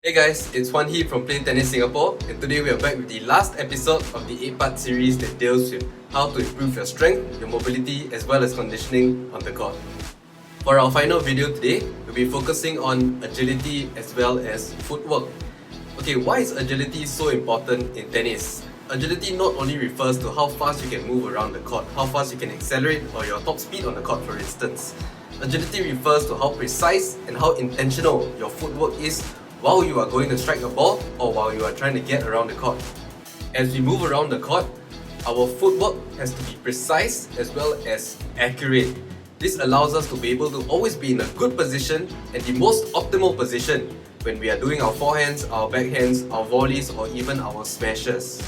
Hey guys, it's Wan Hee from Play Tennis Singapore, and today we are back with the last episode of the 8-part series that deals with how to improve your strength, your mobility, as well as conditioning on the court. For our final video today, we'll be focusing on agility as well as footwork. Okay, why is agility so important in tennis? Agility not only refers to how fast you can move around the court, how fast you can accelerate, or your top speed on the court, for instance. Agility refers to how precise and how intentional your footwork is while you are going to strike a ball or while you are trying to get around the court. As we move around the court, our footwork has to be precise as well as accurate. This allows us to be able to always be in a good position and the most optimal position when we are doing our forehands, our backhands, our volleys, or even our smashes.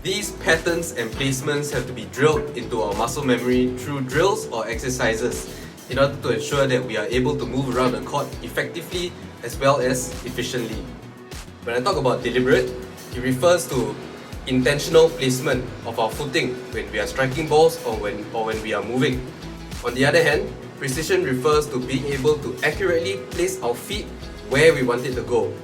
These patterns and placements have to be drilled into our muscle memory through drills or exercises in order to ensure that we are able to move around the court effectively as well as efficiently. When I talk about deliberate, it refers to intentional placement of our footing when we are striking balls or when we are moving. On the other hand, precision refers to being able to accurately place our feet where we want it to go.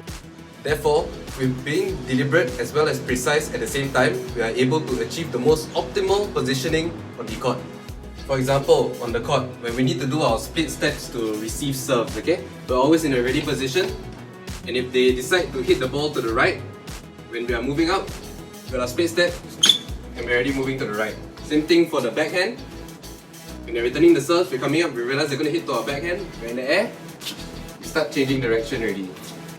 Therefore, with being deliberate as well as precise at the same time, we are able to achieve the most optimal positioning on the court. For example, on the court, when we need to do our split steps to receive serves, okay? We're always in a ready position, and if they decide to hit the ball to the right, when we are moving up, we've got our split step, and we're already moving to the right. Same thing for the backhand. When you're returning the serve, we're coming up, we realize they're going to hit to our backhand, we're in the air, we start changing direction already.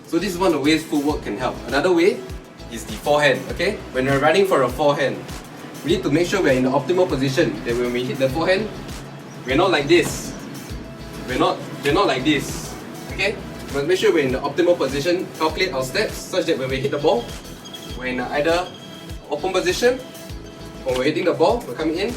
So this is one of the ways footwork can help. Another way is the forehand, okay? When we're running for a forehand, we need to make sure we're in the optimal position, that when we hit the forehand, we're not like this. We're not like this. Okay? We must make sure we're in the optimal position, calculate our steps such that when we hit the ball, we're in either open position, or we're hitting the ball, we're coming in,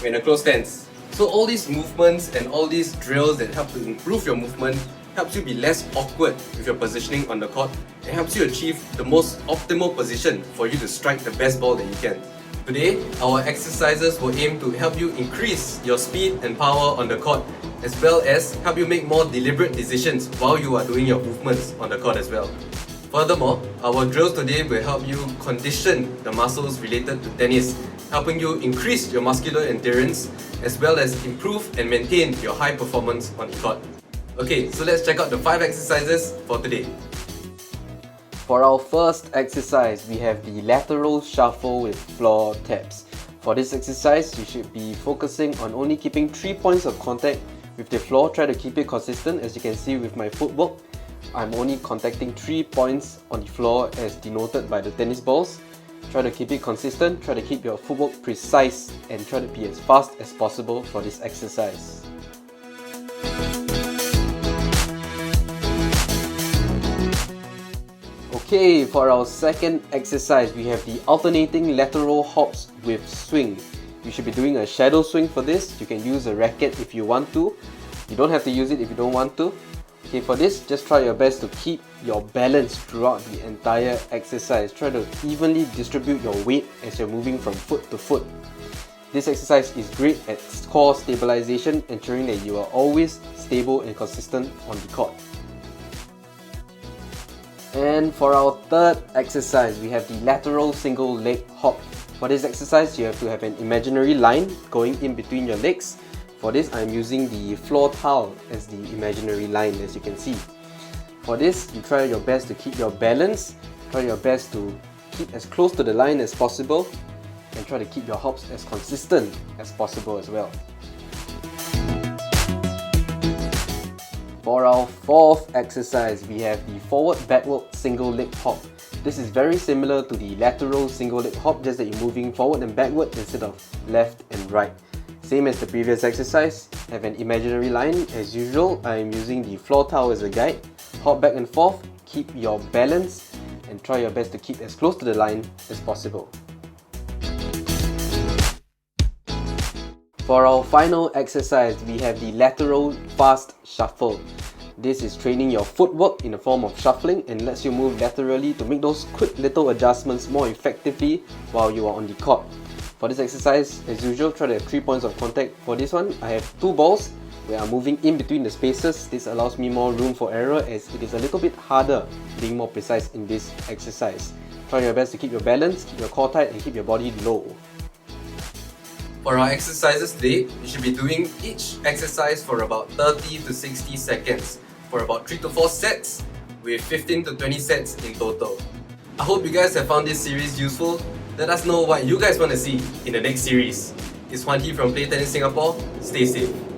we're in a closed stance. So all these movements and all these drills that help to improve your movement helps you be less awkward with your positioning on the court and helps you achieve the most optimal position for you to strike the best ball that you can. Today, our exercises will aim to help you increase your speed and power on the court, as well as help you make more deliberate decisions while you are doing your movements on the court as well. Furthermore, our drills today will help you condition the muscles related to tennis, helping you increase your muscular endurance, as well as improve and maintain your high performance on the court. Okay, so let's check out the 5 exercises for today. For our first exercise, we have the lateral shuffle with floor taps. For this exercise, you should be focusing on only keeping 3 points of contact with the floor. Try to keep it consistent. As you can see with my footwork, I'm only contacting 3 points on the floor as denoted by the tennis balls. Try to keep it consistent, try to keep your footwork precise, and try to be as fast as possible for this exercise. Okay, for our second exercise, we have the alternating lateral hops with swing. You should be doing a shadow swing for this. You can use a racket if you want to. You don't have to use it if you don't want to. Okay, for this, just try your best to keep your balance throughout the entire exercise. Try to evenly distribute your weight as you're moving from foot to foot. This exercise is great at core stabilization, ensuring that you are always stable and consistent on the court. And for our third exercise, we have the lateral single leg hop. For this exercise, you have to have an imaginary line going in between your legs. For this, I'm using the floor tile as the imaginary line, as you can see. For this, you try your best to keep your balance, try your best to keep as close to the line as possible, and try to keep your hops as consistent as possible as well. For our fourth exercise, we have the forward-backward single leg hop. This is very similar to the lateral single leg hop, just that you're moving forward and backward instead of left and right. Same as the previous exercise, have an imaginary line. As usual, I'm using the floor tile as a guide. Hop back and forth, keep your balance, and try your best to keep as close to the line as possible. For our final exercise, we have the lateral fast shuffle. This is training your footwork in the form of shuffling and lets you move laterally to make those quick little adjustments more effectively while you are on the court. For this exercise, as usual, try to have 3 points of contact. For this one, I have 2 balls where I'm moving in between the spaces. This allows me more room for error as it is a little bit harder being more precise in this exercise. Try your best to keep your balance, keep your core tight and keep your body low. For our exercises today, you should be doing each exercise for about 30 to 60 seconds for about 3 to 4 sets with 15 to 20 sets in total. I hope you guys have found this series useful. Let us know what you guys want to see in the next series. It's Juan T from Play Tennis Singapore. Stay safe.